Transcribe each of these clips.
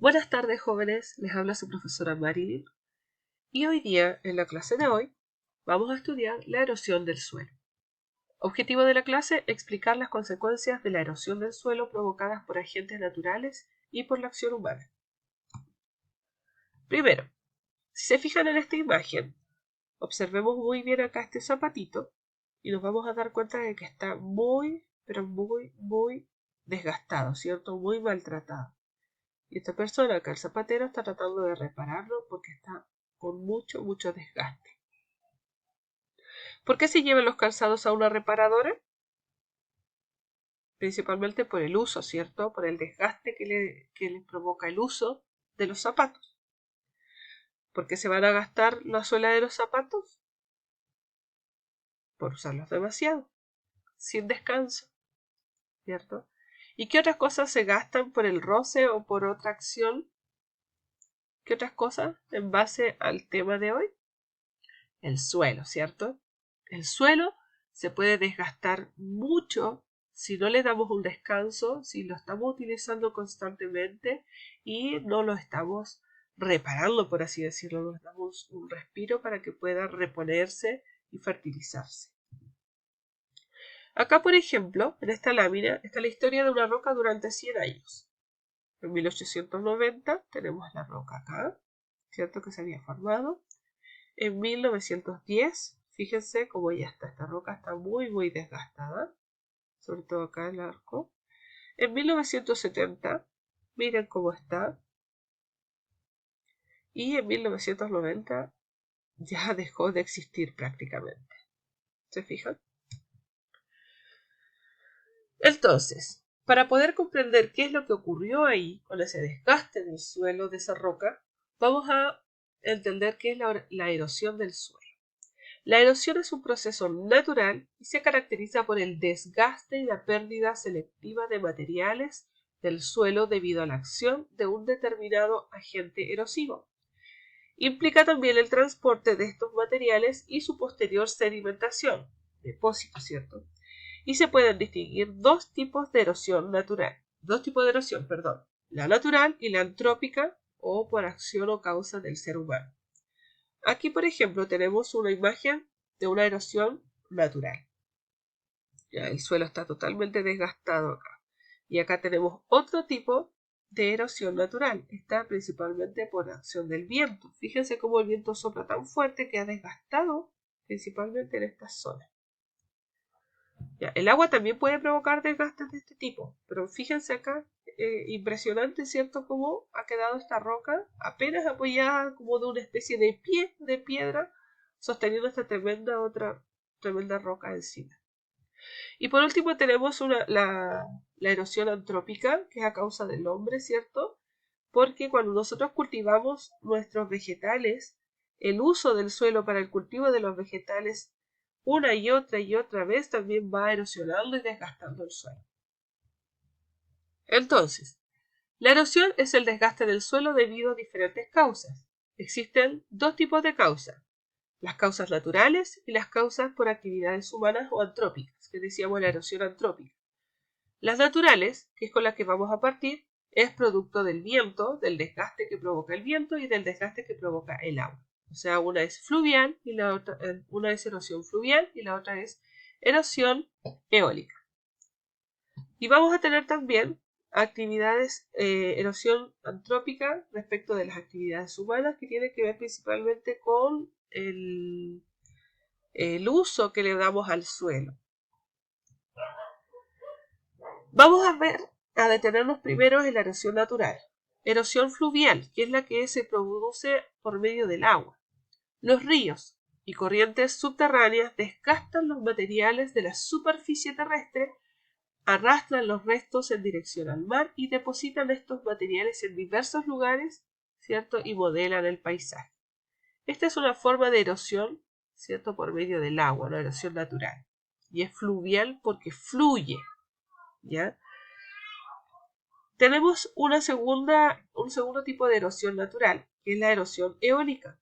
Buenas tardes, jóvenes, les habla su profesora Marilyn y hoy día, en la clase de hoy, vamos a estudiar la erosión del suelo. Objetivo de la clase, explicar las consecuencias de la erosión del suelo provocadas por agentes naturales y por la acción humana. Primero, si se fijan en esta imagen, observemos muy bien acá este zapatito y nos vamos a dar cuenta de que está muy, pero muy desgastado, ¿cierto? Muy maltratado. Y esta persona acá, el zapatero, está tratando de repararlo porque está con mucho desgaste. ¿Por qué se llevan los calzados a una reparadora? Principalmente por el uso, ¿cierto? Por el desgaste que les provoca el uso de los zapatos. ¿Por qué se van a gastar la suela de los zapatos? Por usarlos demasiado, sin descanso, ¿cierto? ¿Y qué otras cosas se gastan por el roce o por otra acción? ¿Qué otras cosas en base al tema de hoy? El suelo, ¿cierto? El suelo se puede desgastar mucho si no le damos un descanso, si lo estamos utilizando constantemente y no lo estamos reparando, por así decirlo, nos damos un respiro para que pueda reponerse y fertilizarse. Acá, por ejemplo, en esta lámina está la historia de una roca durante 100 años. En 1890 tenemos la roca acá, ¿cierto? Que se había formado. En 1910, fíjense cómo ya está, esta roca está muy desgastada, sobre todo acá el arco. En 1970, miren cómo está. Y en 1990 ya dejó de existir prácticamente. ¿Se fijan? Entonces, para poder comprender qué es lo que ocurrió ahí con ese desgaste del suelo de esa roca, vamos a entender qué es la erosión del suelo. La erosión es un proceso natural y se caracteriza por el desgaste y la pérdida selectiva de materiales del suelo debido a la acción de un determinado agente erosivo. Implica también el transporte de estos materiales y su posterior sedimentación, depósito, ¿cierto? Y se pueden distinguir dos tipos de erosión, la natural y la antrópica o por acción o causa del ser humano. Aquí, por ejemplo, tenemos una imagen de una erosión natural. Ya el suelo está totalmente desgastado acá. Y acá tenemos otro tipo de erosión natural. Está principalmente por acción del viento. Fíjense cómo el viento sopla tan fuerte que ha desgastado principalmente en esta zona. Ya, el agua también puede provocar desgastes de este tipo. Pero fíjense acá, impresionante, ¿cierto? Cómo ha quedado esta roca apenas apoyada como de una especie de pie de piedra sosteniendo esta tremenda roca encima. Y por último tenemos la erosión antrópica, que es a causa del hombre, ¿cierto? Porque cuando nosotros cultivamos nuestros vegetales, el uso del suelo para el cultivo de los vegetales una y otra vez también va erosionando y desgastando el suelo. Entonces, la erosión es el desgaste del suelo debido a diferentes causas. Existen dos tipos de causas: las causas naturales y las causas por actividades humanas o antrópicas, que decíamos la erosión antrópica. Las naturales, que es con las que vamos a partir, es producto del viento, del desgaste que provoca el viento y del desgaste que provoca el agua. O sea, una es fluvial y una es erosión fluvial y la otra es erosión eólica. Y vamos a tener también erosión antrópica respecto de las actividades humanas, que tiene que ver principalmente con el uso que le damos al suelo. Vamos a detenernos primero en la erosión natural. Erosión fluvial, que es la que se produce por medio del agua. Los ríos y corrientes subterráneas desgastan los materiales de la superficie terrestre, arrastran los restos en dirección al mar y depositan estos materiales en diversos lugares, ¿cierto? Y modelan el paisaje. Esta es una forma de erosión, ¿cierto? Por medio del agua, una erosión natural. Y es fluvial porque fluye, ¿ya? Tenemos un segundo tipo de erosión natural, que es la erosión eólica,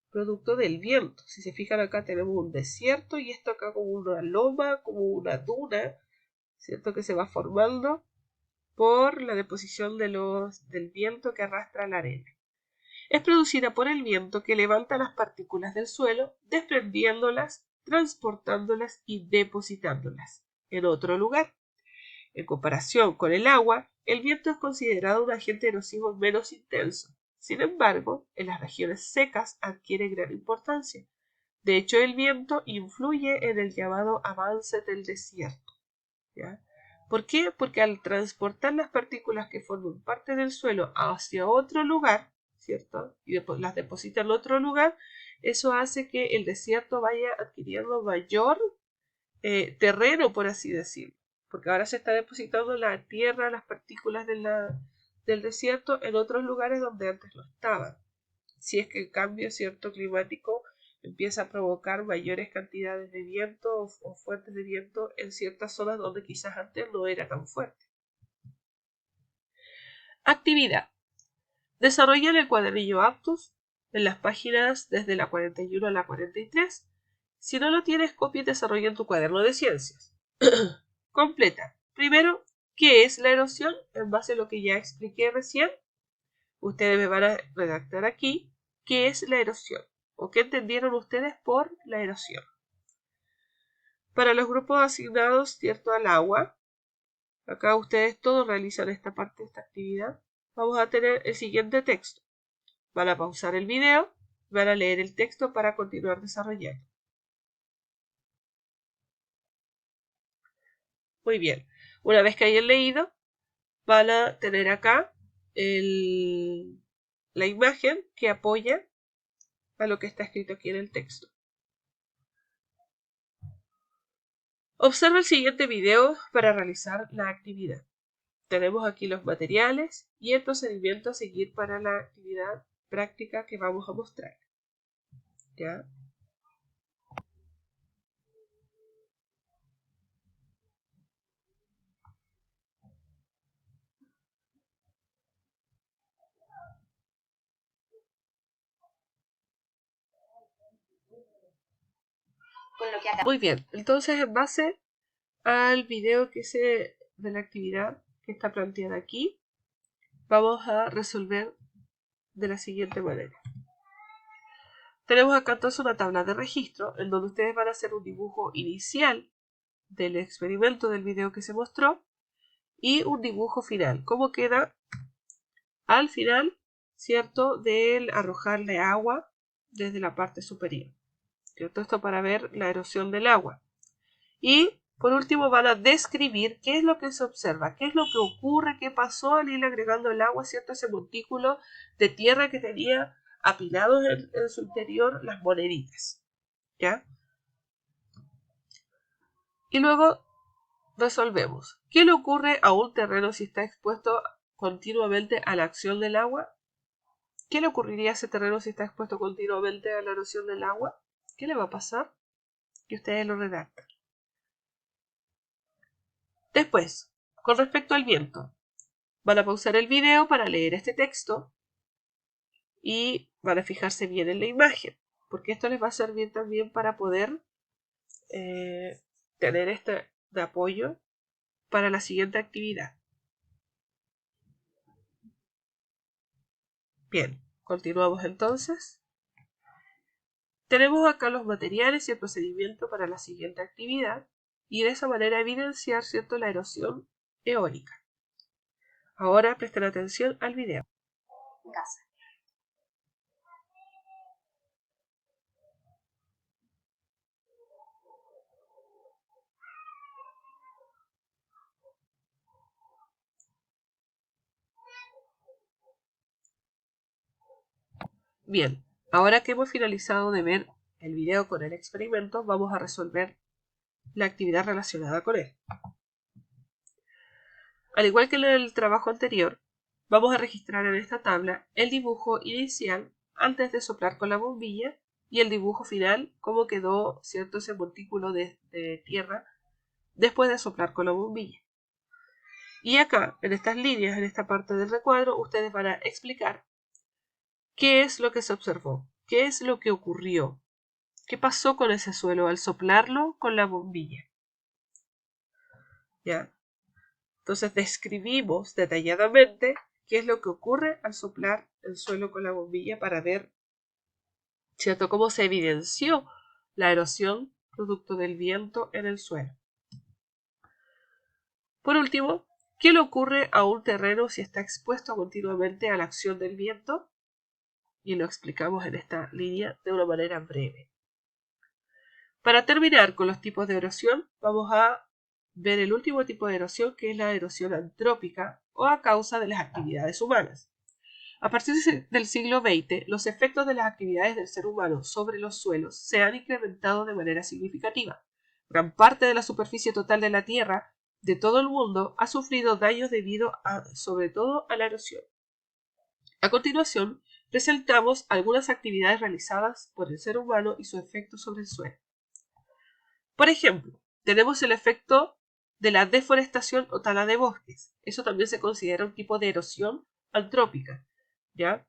producto del viento. Si se fijan acá tenemos un desierto y esto acá como una loma, como una duna, ¿cierto? Que se va formando por la deposición del viento que arrastra la arena. Es producida por el viento que levanta las partículas del suelo, desprendiéndolas, transportándolas y depositándolas en otro lugar. En comparación con el agua, el viento es considerado un agente erosivo menos intenso. Sin embargo, en las regiones secas adquiere gran importancia. De hecho, el viento influye en el llamado avance del desierto. ¿Ya? ¿Por qué? Porque al transportar las partículas que forman parte del suelo hacia otro lugar, ¿cierto? Y después las deposita en otro lugar, eso hace que el desierto vaya adquiriendo mayor terreno, por así decirlo. Porque ahora se está depositando la tierra, las partículas del desierto en otros lugares donde antes no estaban. Si es que el cambio, cierto, climático empieza a provocar mayores cantidades de viento o fuentes de viento en ciertas zonas donde quizás antes no era tan fuerte. Actividad. Desarrollen el cuadernillo Aptus en las páginas desde la 41 a la 43. Si no lo tienes, copia y desarrolla en tu cuaderno de ciencias. Completa. Primero, ¿qué es la erosión? En base a lo que ya expliqué recién, ustedes me van a redactar aquí qué es la erosión o qué entendieron ustedes por la erosión. Para los grupos asignados, cierto, al agua, acá ustedes todos realizan esta parte de esta actividad, vamos a tener el siguiente texto. Van a pausar el video, van a leer el texto para continuar desarrollando. Muy bien, una vez que hayan leído, van a tener acá la imagen que apoya a lo que está escrito aquí en el texto. Observa el siguiente video para realizar la actividad. Tenemos aquí los materiales y el procedimiento a seguir para la actividad práctica que vamos a mostrar. ¿Ya? Muy bien, entonces en base al video de la actividad que está planteada aquí, vamos a resolver de la siguiente manera. Tenemos acá entonces una tabla de registro en donde ustedes van a hacer un dibujo inicial del experimento del video que se mostró y un dibujo final. ¿Cómo queda al final, cierto, del arrojarle agua desde la parte superior? ¿Cierto? Esto para ver la erosión del agua. Y por último van a describir qué es lo que se observa, qué es lo que ocurre, qué pasó al ir agregando el agua, ¿cierto? Ese montículo de tierra que tenía apilados en su interior las moneditas. ¿Ya? Y luego resolvemos. ¿Qué le ocurre a un terreno si está expuesto continuamente a la acción del agua? ¿Qué le ocurriría a ese terreno si está expuesto continuamente a la erosión del agua? ¿Qué le va a pasar? Que ustedes lo redactan. Después, con respecto al viento, van a pausar el video para leer este texto y van a fijarse bien en la imagen, porque esto les va a servir también para poder tener este de apoyo para la siguiente actividad. Bien, continuamos entonces. Tenemos acá los materiales y el procedimiento para la siguiente actividad y de esa manera evidenciar, ¿cierto?, la erosión eólica. Ahora presten atención al video. Bien, ahora que hemos finalizado de ver el video con el experimento, vamos a resolver la actividad relacionada con él. Al igual que en el trabajo anterior, vamos a registrar en esta tabla el dibujo inicial antes de soplar con la bombilla y el dibujo final, cómo quedó, cierto, ese montículo de tierra después de soplar con la bombilla. Y acá, en estas líneas, en esta parte del recuadro, ustedes van a explicar qué es lo que se observó, qué es lo que ocurrió, qué pasó con ese suelo al soplarlo con la bombilla. ¿Ya? Entonces describimos detalladamente qué es lo que ocurre al soplar el suelo con la bombilla para ver, ¿cierto?, cómo se evidenció la erosión producto del viento en el suelo. Por último, ¿qué le ocurre a un terreno si está expuesto continuamente a la acción del viento? Y lo explicamos en esta línea de una manera breve. Para terminar con los tipos de erosión, vamos a ver el último tipo de erosión, que es la erosión antrópica o a causa de las actividades humanas. A partir del siglo XX, los efectos de las actividades del ser humano sobre los suelos se han incrementado de manera significativa. Gran parte de la superficie total de la Tierra de todo el mundo ha sufrido daños debido sobre todo a la erosión. A continuación, presentamos algunas actividades realizadas por el ser humano y su efecto sobre el suelo. Por ejemplo, tenemos el efecto de la deforestación o tala de bosques. Eso también se considera un tipo de erosión antrópica, ¿ya?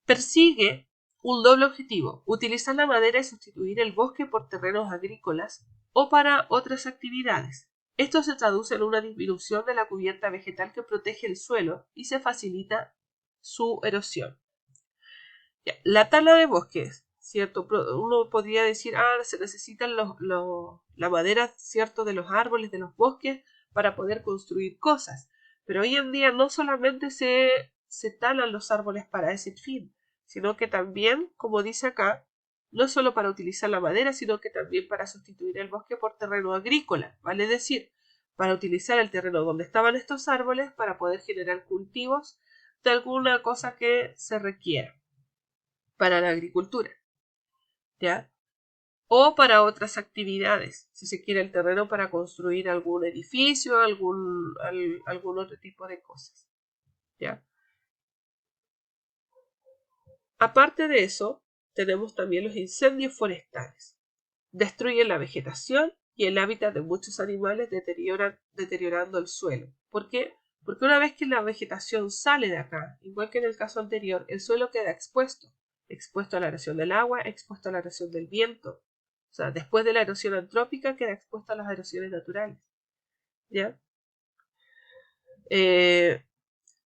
Persigue un doble objetivo: utilizar la madera y sustituir el bosque por terrenos agrícolas o para otras actividades. Esto se traduce en una disminución de la cubierta vegetal que protege el suelo y se facilita su erosión. La tala de bosques, ¿cierto? Uno podría decir, se necesitan la madera, ¿cierto?, de los árboles, de los bosques, para poder construir cosas. Pero hoy en día no solamente se talan los árboles para ese fin, sino que también, como dice acá, no solo para utilizar la madera, sino que también para sustituir el bosque por terreno agrícola, vale decir, para utilizar el terreno donde estaban estos árboles para poder generar cultivos de alguna cosa que se requiera para la agricultura, ¿ya? O para otras actividades, si se quiere el terreno para construir algún edificio, algún otro tipo de cosas, ¿ya? Aparte de eso, tenemos también los incendios forestales. Destruyen la vegetación y el hábitat de muchos animales, deteriorando el suelo. ¿Por qué? Porque una vez que la vegetación sale de acá, igual que en el caso anterior, el suelo queda expuesto a la erosión del agua, expuesto a la erosión del viento. O sea, después de la erosión antrópica queda expuesto a las erosiones naturales, ¿ya?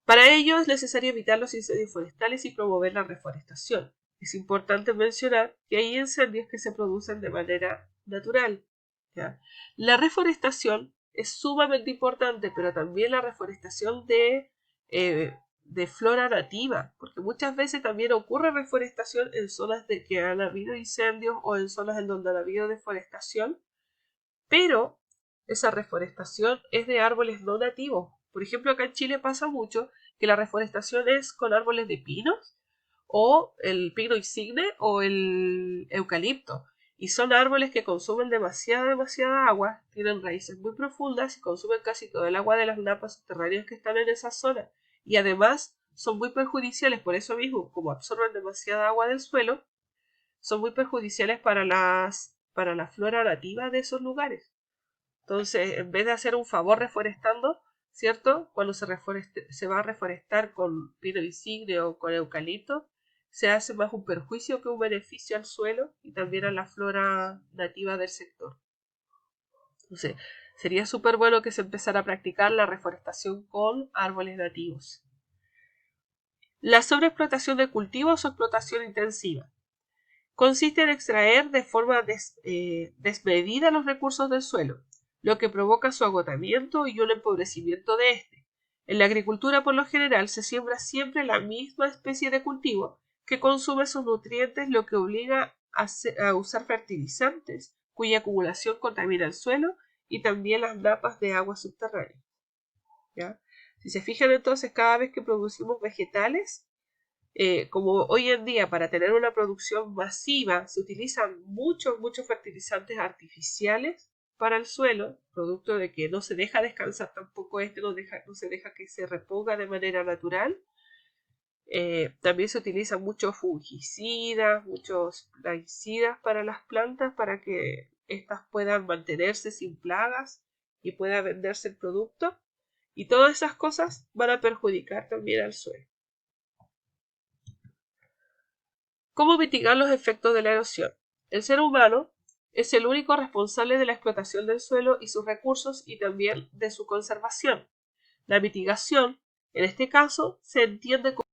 Para ello es necesario evitar los incendios forestales y promover la reforestación. Es importante mencionar que hay incendios que se producen de manera natural, ¿ya? La reforestación es sumamente importante, pero también la reforestación de flora nativa, porque muchas veces también ocurre reforestación en zonas de que han habido incendios o en zonas en donde ha habido deforestación, pero esa reforestación es de árboles no nativos. Por ejemplo, acá en Chile pasa mucho que la reforestación es con árboles de pinos o el pino insigne o el eucalipto. Y son árboles que consumen demasiada agua, tienen raíces muy profundas y consumen casi todo el agua de las napas subterráneas que están en esa zona. Y además son muy perjudiciales, por eso mismo, como absorben demasiada agua del suelo, son muy perjudiciales para la flora nativa de esos lugares. Entonces, en vez de hacer un favor reforestando, ¿cierto? Cuando se va a reforestar con pino insigne o con eucalipto, se hace más un perjuicio que un beneficio al suelo y también a la flora nativa del sector. Entonces, sería súper bueno que se empezara a practicar la reforestación con árboles nativos. La sobreexplotación de cultivos o explotación intensiva consiste en extraer de forma desmedida los recursos del suelo, lo que provoca su agotamiento y un empobrecimiento de este. En la agricultura, por lo general, se siembra siempre la misma especie de cultivo que consume sus nutrientes, lo que obliga a usar fertilizantes, cuya acumulación contamina el suelo y también las napas de agua subterránea, ¿ya? Si se fijan, entonces, cada vez que producimos vegetales, como hoy en día para tener una producción masiva se utilizan muchos fertilizantes artificiales para el suelo, producto de que no se deja descansar tampoco no se deja que se reponga de manera natural. También se utilizan muchos fungicidas, muchos plaguicidas para las plantas para que éstas puedan mantenerse sin plagas y pueda venderse el producto. Y todas esas cosas van a perjudicar también al suelo. ¿Cómo mitigar los efectos de la erosión? El ser humano es el único responsable de la explotación del suelo y sus recursos y también de su conservación. La mitigación, en este caso, se entiende como